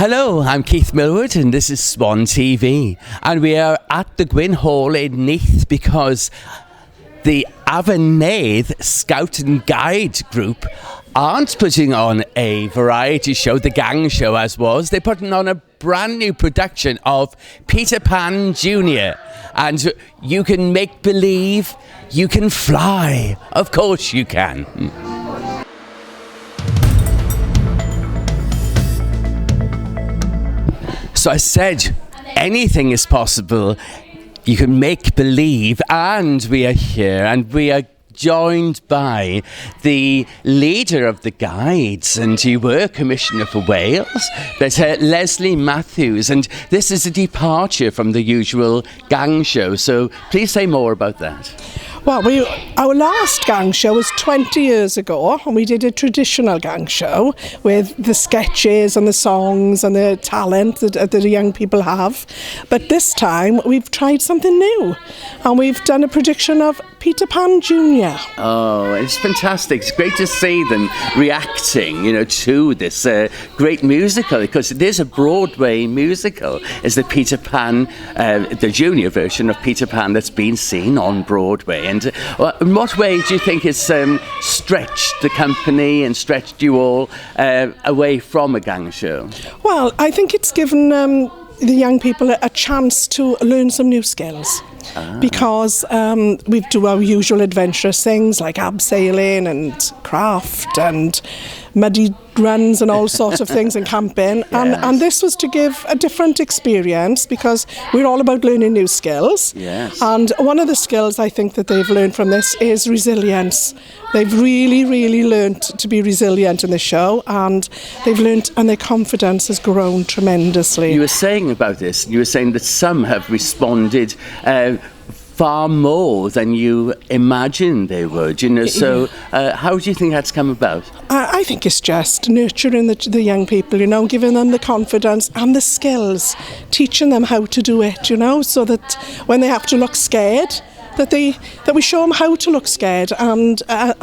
Hello, I'm Keith Millward and this is Swan TV, and we are at the Gwyn Hall in Neath because the Neath Scout and Guide group aren't putting on a variety show, the gang show as was. They're putting on a brand new production of Peter Pan Jr. And you can make believe, you can fly. Of course you can. So I said, anything is possible. You can make believe, and we are here, and we are joined by the leader of the guides, and you were Commissioner for Wales, but Leslie Matthews, and this is a departure from the usual gang show, so please say more about that. Well, our last gang show was 20 years ago, and we did a traditional gang show with the sketches and the songs and the talent that the young people have. But this time, we've tried something new, and we've done a production of Peter Pan Jr. Oh, it's fantastic. It's great to see them reacting, to this great musical, because it is a Broadway musical. It's the Peter Pan, the junior version of Peter Pan that's been seen on Broadway. And in what way do you think it's stretched the company and stretched you all away from a gang show? Well, I think it's given the young people a chance to learn some new skills. Because we do our usual adventurous things like abseiling and craft and muddy runs and all sorts of things and camping. Yes. And this was to give a different experience because we're all about learning new skills. Yes. And one of the skills I think that they've learned from this is resilience. They've really, really learned to be resilient in the show, and they've learned, and their confidence has grown tremendously. You were saying about this, you were saying that some have responded far more than you imagined they would, so how do you think that's come about? I think it's just nurturing the young people, giving them the confidence and the skills, teaching them how to do it, so that when they have to look scared, that we show them how to look scared, and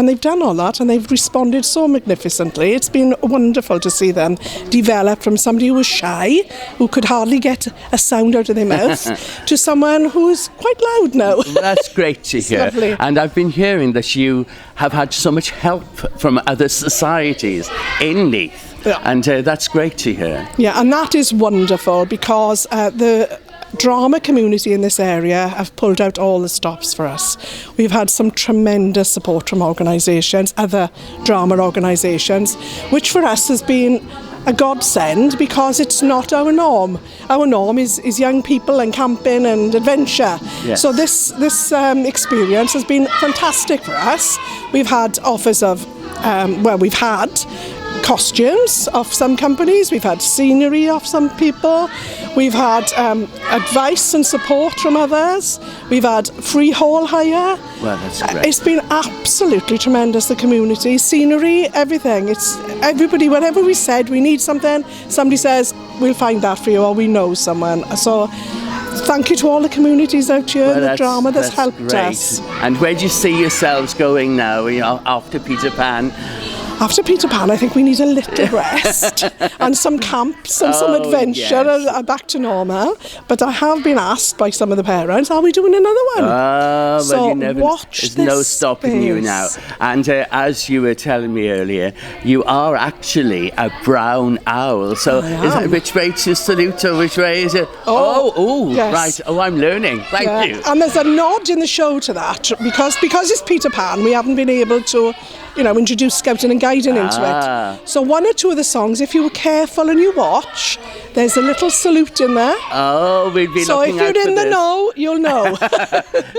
they've done all that, and they've responded so magnificently. It's been wonderful to see them develop from somebody who was shy, who could hardly get a sound out of their mouth, to someone who's quite loud now. Well, that's great to hear. Lovely. And I've been hearing that you have had so much help from other societies in Neath, and that's great to hear. Yeah, and that is wonderful because the drama community in this area have pulled out all the stops for us. We've had some tremendous support from organisations, other drama organisations, which for us has been a godsend because it's not our norm. Our norm is young people and camping and adventure. Yes. So this experience has been fantastic for us. We've had offers of, we've had costumes of some companies, we've had scenery of some people, we've had advice and support from others, we've had free hall hire. Well, that's great. It's been absolutely tremendous, the community, scenery, everything. It's everybody, whenever we said we need something, somebody says we'll find that for you, or we know someone. So thank you to all the communities out here in the drama that's helped great. us. And where do you see yourselves going now, after Peter Pan? After Peter Pan, I think we need a little rest and some camps and some adventure, yes. Back to normal. But I have been asked by some of the parents, are we doing another one? Well, watch there's this no stopping you now. And as you were telling me earlier, you are actually a brown owl. So is that which way to salute, or which way is it? Yes. Right. Oh, I'm learning. Thank you. And there's a nod in the show to that because it's Peter Pan. We haven't been able to, introduce scouting and guiding into it. So one or two of the songs, if you were careful and you watch, there's a little salute in there. Oh, we'll be looking out for this. So if you're in the know, you'll know.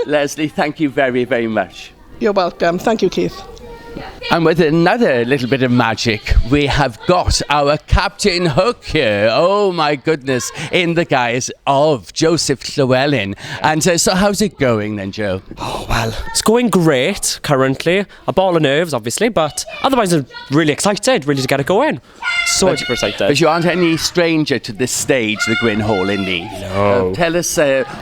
Leslie, thank you very, very much. You're welcome. Thank you, Keith. And with another little bit of magic, we have got our Captain Hook here. Oh my goodness, in the guise of Joseph Llewellyn. And so how's it going then, Joe? Oh, well, it's going great currently. A ball of nerves, obviously, but otherwise I'm really excited, really to get it going. So excited. But you aren't any stranger to this stage, the Gwyn Hall in Neath. No. Tell us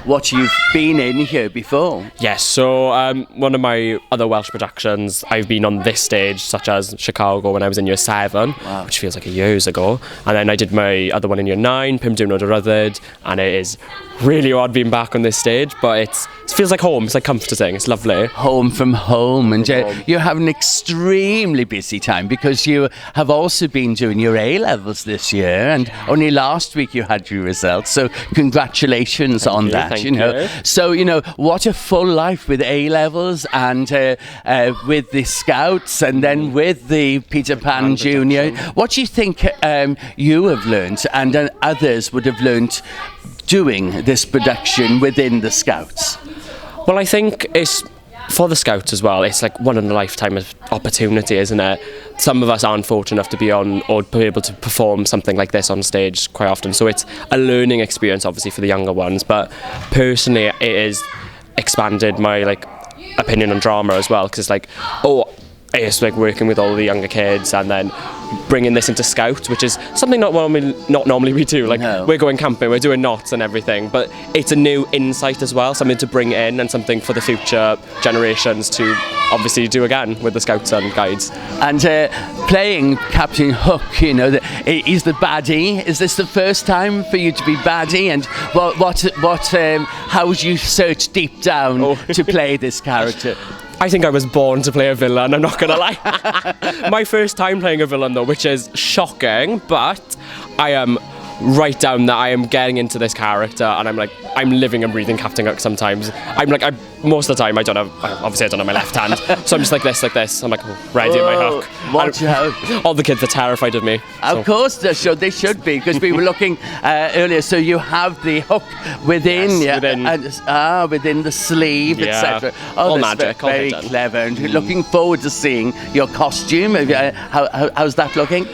what you've been in here before. Yes, so one of my other Welsh productions, I've been on this stage, such as Chicago when I was in year 7, which feels like years ago. And then I did my other one in year 9, Pum Diwrnod o Ryddid, and it is really odd being back on this stage, but it feels like home. It's like comforting. It's lovely. Home from home, and you have an extremely busy time because you have also been doing your A-levels this year, and only last week you had your results, so congratulations on that. Thank you. So what a full life with A-levels and with the Scouts and then with the Peter Pan Junior. What do you think you have learnt and others would have learnt doing this production within the Scouts? Well, I think it's for the Scouts as well. It's like one in a lifetime of opportunity, isn't it? Some of us aren't fortunate enough to be on or be able to perform something like this on stage quite often. So it's a learning experience, obviously, for the younger ones. But personally, it has expanded my opinion on drama as well, because it's like, it's like working with all the younger kids and then bringing this into Scouts, which is something not normally we do. We're going camping, we're doing knots and everything, but it's a new insight as well, something to bring in and something for the future generations to obviously do again with the Scouts and Guides. And playing Captain Hook, he's the baddie. Is this the first time for you to be baddie? And how would you search deep down to play this character? I think I was born to play a villain, I'm not going to lie. My first time playing a villain, though, which is shocking, but I am right down that I am getting into this character, and I'm living and breathing Captain Hook sometimes. Most of the time, obviously I don't have my left hand, so I'm just like this. I'm ready in my hook. Watch out. All the kids are terrified of me. Of course they should be, because we were looking earlier, so you have the hook within, within the sleeve, etc. All magic, all very hidden. Clever, and looking forward to seeing your costume. How's that looking?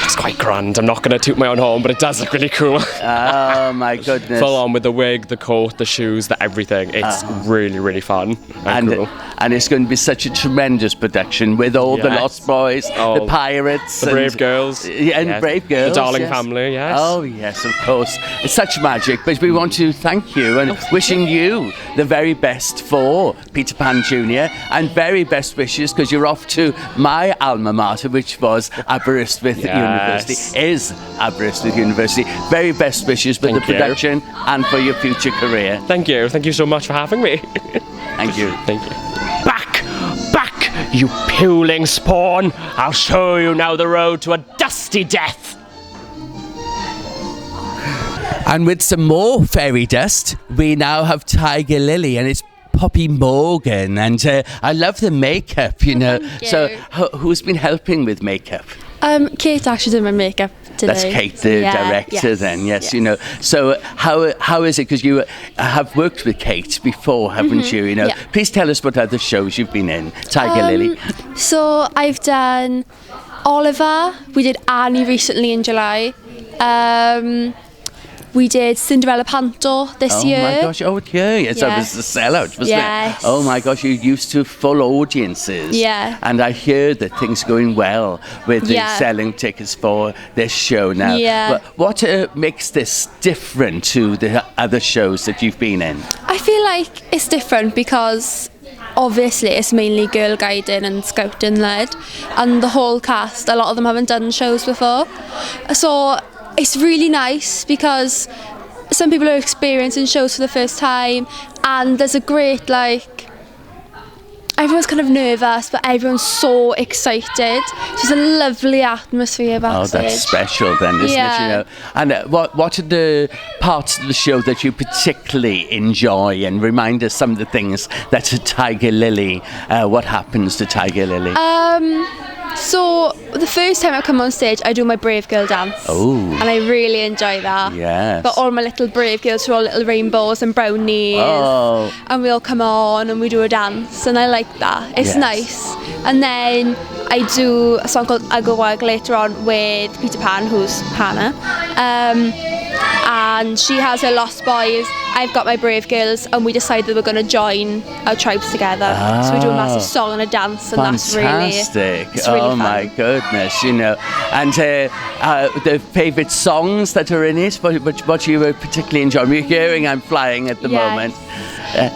It's quite grand. I'm not going to toot my own horn, but it does look really cool. Oh my goodness. Full on with the wig, the coat, the shoes, everything. It's really, really fun and cool. And it's going to be such a tremendous production with all the Lost Boys, the pirates, the Brave Girls. And Brave Girls. The Darling family, yes. Oh yes, of course. It's such magic, but we want to thank you and wishing you the very best for Peter Pan Junior, and very best wishes, because you're off to my alma mater, which was Aberystwyth University, is Aberystwyth University. Very best wishes for the production and for your future career. Thank you so much for having me. Thank you. Back, you puling spawn. I'll show you now the road to a dusty death. And with some more fairy dust, we now have Tiger Lily, and it's Poppy Morgan, and I love the makeup, So who's been helping with makeup? Kate actually did my makeup today. That's Kate, the director, then. Yes. So how is it? Because you have worked with Kate before, haven't you? Yeah. Please tell us what other shows you've been in. Tiger Lily. So I've done Oliver. We did Annie recently in July. We did Cinderella Panto this year. Oh my gosh, okay. So it was a sellout, wasn't it? Oh my gosh, you're used to full audiences. Yeah. And I hear that things are going well with the selling tickets for this show now. Yeah. But what makes this different to the other shows that you've been in? I feel like it's different because obviously it's mainly girl guiding and scouting led, and the whole cast, a lot of them haven't done shows before. So it's really nice because some people are experiencing shows for the first time, and there's a great everyone's kind of nervous, but everyone's so excited. So it's a lovely atmosphere backstage. Oh, that's special then, isn't it? And what are the parts of the show that you particularly enjoy? And remind us some of the things that a Tiger Lily, what happens to Tiger Lily? So the first time I come on stage, I do my Brave Girl dance. Oh. And I really enjoy that. Yes. Got all my little Brave Girls who are all little rainbows and brownies. Oh. And we all come on and we do a dance, and I like that. It's nice. And then I do a song called Uggle Wag later on with Peter Pan, who's Hannah. And she has her Lost Boys, I've got my Brave Girls, and we decided we're going to join our tribes together. So we do a massive song and a dance, and fantastic. it's really fun. My goodness, you know. And the favourite songs that are in it, what you were particularly enjoying? We're hearing I'm Flying at the moment.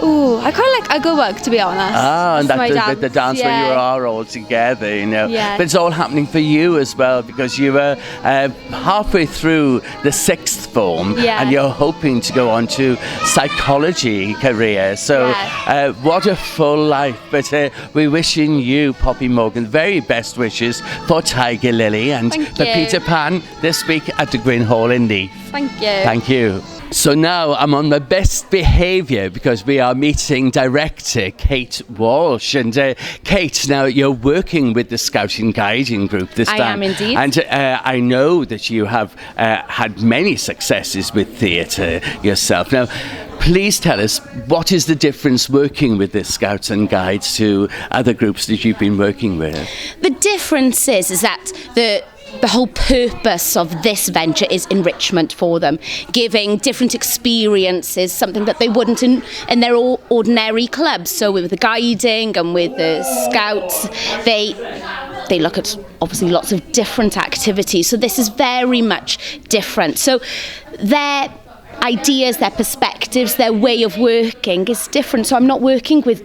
Ooh, I quite like I Go Work, to be honest. And that's the dance when you are all together, you know. Yeah. But it's all happening for you as well, because you were halfway through the sixth form, and you're hoping to go on to psychology career. So what a full life. But we're wishing you, Poppy Morgan, the very best wishes for Tiger Lily and for Peter Pan this week at the Gwyn Hall in Neath. Thank you. Thank you. So now I'm on my best behaviour because we are meeting director Kate Walsh. And Kate, now you're working with the Scouting Guiding Group this time. I am indeed. And I know that you have had many successes with theatre yourself. Now, please tell us, what is the difference working with the Scouts and Guides to other groups that you've been working with? The difference is that the whole purpose of this venture is enrichment for them, giving different experiences, something that they wouldn't in their ordinary clubs. So with the guiding and with the Scouts, they look at obviously lots of different activities. So this is very much different. So their ideas, their perspectives, their way of working is different. So I'm not working with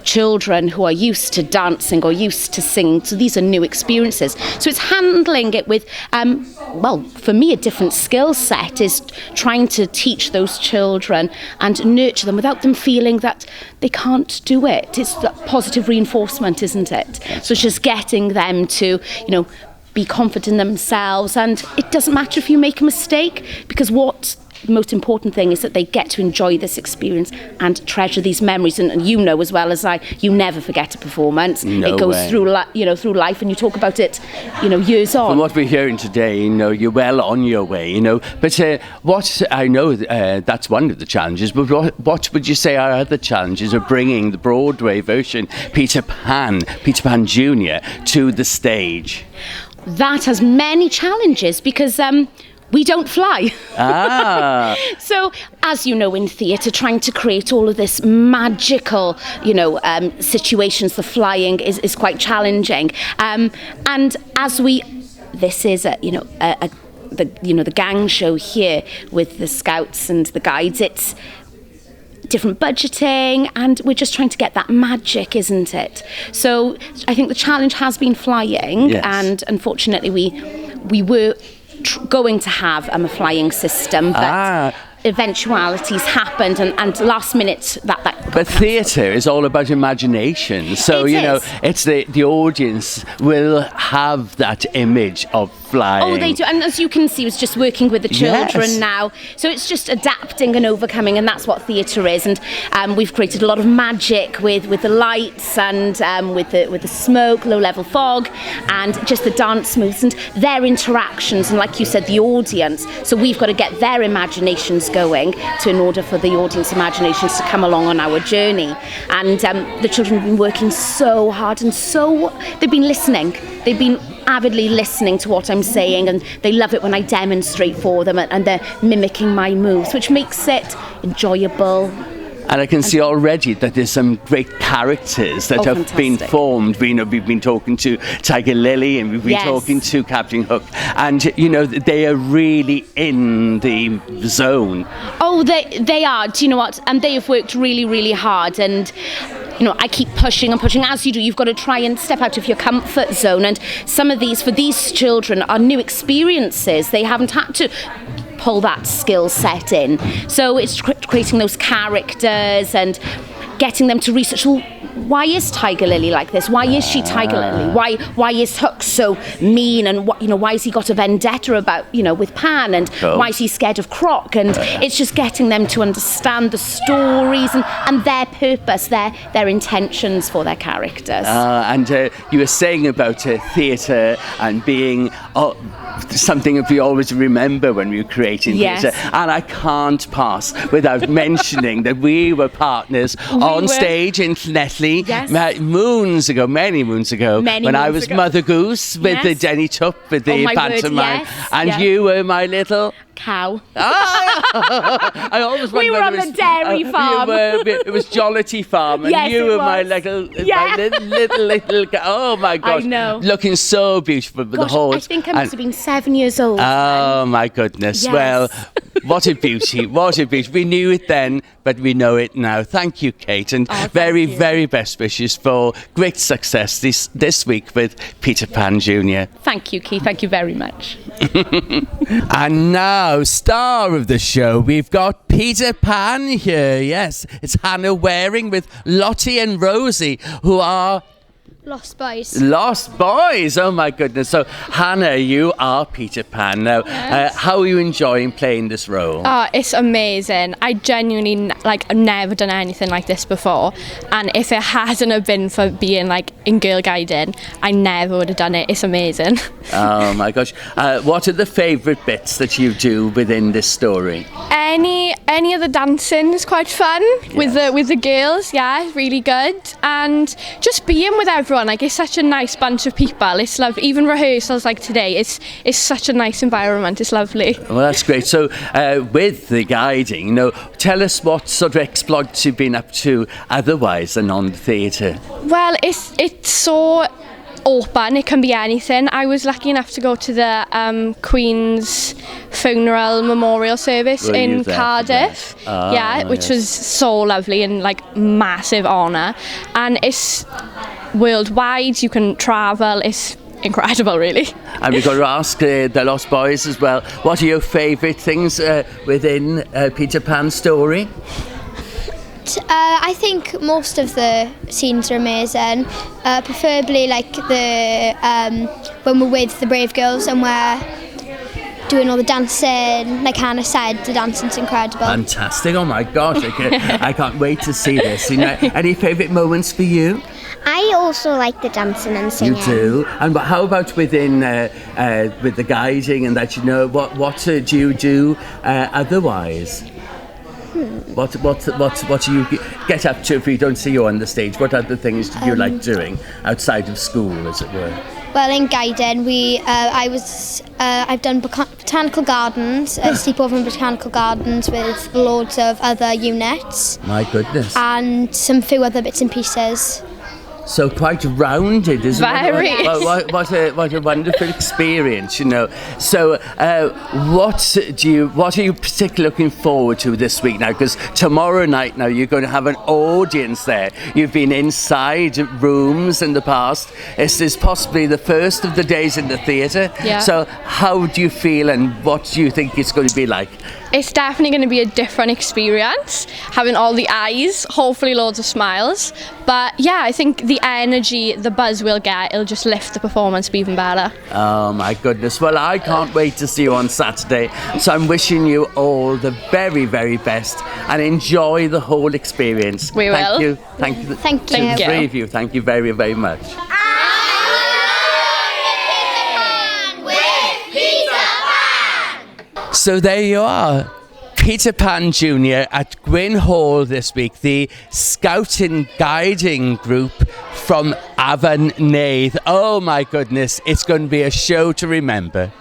children who are used to dancing or used to singing, so these are new experiences. So it's handling it with, for me, a different skill set is trying to teach those children and nurture them without them feeling that they can't do it. It's that positive reinforcement, isn't it? So it's just getting them to, be confident in themselves, and it doesn't matter if you make a mistake, because what the most important thing is that they get to enjoy this experience and treasure these memories. And you know as well as I, you never forget a performance. No it goes way. through life, and you talk about it, years on. From what we're hearing today, you're well on your way, But what I know, that's one of the challenges. But what would you say are other challenges of bringing the Broadway version, Peter Pan Jr., to the stage? That has many challenges because we don't fly. So, as you know, in theatre, trying to create all of this magical, situations, the flying is quite challenging. And as this is the gang show here with the Scouts and the Guides. It's different budgeting, and we're just trying to get that magic, isn't it? So I think the challenge has been flying, and unfortunately we were going to have a flying system, but eventualities happened, and last minute that But theatre is all about imagination, so it's the audience will have that image of flying. Oh, they do, and as you can see, it's just working with the children now, so it's just adapting and overcoming, and that's what theatre is. And we've created a lot of magic with the lights and with the smoke, low level fog, and just the dance moves and their interactions, and like you said, the audience. So we've got to get their imaginations going in order for the audience imaginations to come along on our journey. And the children have been working so hard, and they've been listening. They've been avidly listening to what I'm saying, and they love it when I demonstrate for them, and they're mimicking my moves, which makes it enjoyable. And I can see already that there's some great characters that have been formed. We've been talking to Tiger Lily, and we've been talking to Captain Hook, and they are really in the zone. Oh, they are. Do you know what? And they have worked really, really hard, and I keep pushing and pushing. As you do, you've got to try and step out of your comfort zone. And some of these, for these children, are new experiences. They haven't had to pull that skill set in. So it's creating those characters and getting them to research, well, why is Tiger Lily like this? Why is she Tiger Lily? Why is Hook so mean? And why has he got a vendetta about, with Pan? And why is he scared of Croc? And it's just getting them to understand the stories and their purpose, their intentions for their characters. And you were saying about theatre and being something that we always remember when we were creating theatre. And I can't pass without mentioning that we were partners on stage in Neath obviously, Yes. many moons ago, Many when I moons was ago. Mother Goose with Yes. the Denny Tup, with Oh, the my word, pantomime, yes, and yes. you were my little... Cow. I always We wondered were whether on the dairy farm. It was Jollity Farm, and Yes, you it were my was. little, Yeah. little. Oh my gosh! know. Looking so beautiful with Gosh, the whole. I think I must have been 7 years old. Oh my goodness! Yes. Well, what a beauty! What a beauty! We knew it then, but we know it now. Thank you, Kate, and thank very, you. very best wishes for great success this week with Peter Pan Jr. Thank you, Keith. Thank you very much. And now, star of the show, we've got Peter Pan here. Yes, it's Hannah Waring with Lottie and Rosie, who are Lost Boys. lost boys. Oh my goodness. So, Hannah, you are Peter Pan. Now, how are you enjoying playing this role? Oh, it's amazing. I genuinely, I've never done anything like this before. And if it hadn't have been for being, in girl guiding, I never would have done it. It's amazing. Oh my gosh. What are the favourite bits that you do within this story? Any of the dancing is quite fun with the girls. Yeah, really good. And just being with everyone, it's such a nice bunch of people. It's lovely. Even rehearsals like today, it's such a nice environment. It's lovely. Well, that's great. So, with the guiding, tell us what sort of exploits you've been up to otherwise than on the theatre. Well, it's so open. It can be anything. I was lucky enough to go to the Queen's funeral memorial service Were you in there for Cardiff. that? Which yes. was so lovely and massive honour. And it's worldwide. You can travel. It's incredible, really. And we've got to ask the Lost Boys as well, what are your favourite things within Peter Pan's story? I think most of the scenes are amazing. Preferably when we're with the Brave Girls and we're doing all the dancing. Like Hannah said, the dancing's incredible. Fantastic. Oh my gosh, I can't wait to see this. Any favourite moments for you? I also like the dancing and singing. You do. And how about within with the guiding and that, what do you do otherwise? What do you get up to if we don't see you on the stage? What other things do you like doing outside of school, as it were? Well, in guiding, I've done botanical gardens, sleepover in botanical gardens with loads of other units. My goodness. And some few other bits and pieces. So quite rounded, isn't it? Very. What a wonderful experience, So, what are you particularly looking forward to this week now? Because tomorrow night now you're going to have an audience there. You've been inside rooms in the past. This is possibly the first of the days in the theatre. Yeah. So, how do you feel, and what do you think it's going to be like? It's definitely going to be a different experience, having all the eyes, hopefully loads of smiles. But yeah, I think the energy, the buzz we'll get, it'll just lift the performance even better. Oh my goodness. Well, I can't wait to see you on Saturday. So I'm wishing you all the very, very best and enjoy the whole experience. We will. Thank you. Thank you. Thank To you. the three of you. Thank you very, very much. So there you are. Peter Pan Jr. at Gwyn Hall this week, the scouting guiding group from Neath. Oh my goodness, it's going to be a show to remember.